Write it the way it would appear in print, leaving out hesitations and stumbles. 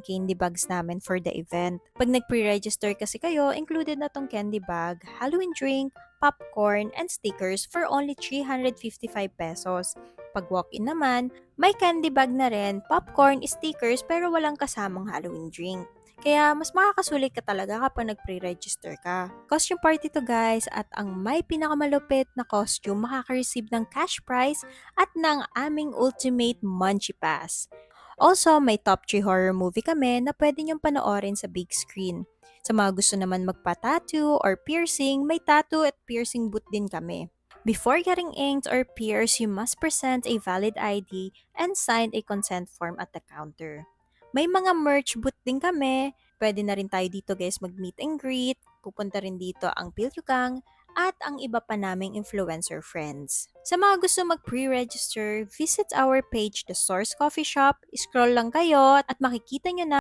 candy bags namin for the event. Pag nag-pre-register kasi kayo, included na tong candy bag, Halloween drink, popcorn, and stickers for only 355 pesos. Pag walk-in naman, may candy bag na rin, popcorn, stickers, pero walang kasamang Halloween drink. Kaya mas makakasulit ka talaga kapag nag-pre-register ka. Costume party to guys at ang may pinakamalupit na costume makaka-receive ng cash prize at ng aming ultimate Munchie Pass. Also, may top 3 horror movie kami na pwede niyong panoorin sa big screen. Sa mga gusto naman magpa-tattoo or piercing, may tattoo at piercing booth din kami. Before getting inked or pierced, you must present a valid ID and sign a consent form at the counter. May mga merch booth din kami. Pwede na rin tayo dito guys mag-meet and greet. Pupunta rin dito ang Pilyugang at ang iba pa naming influencer friends. Sa mga gusto mag-pre-register, visit our page The Source Coffee Shop. Scroll lang kayo at makikita nyo na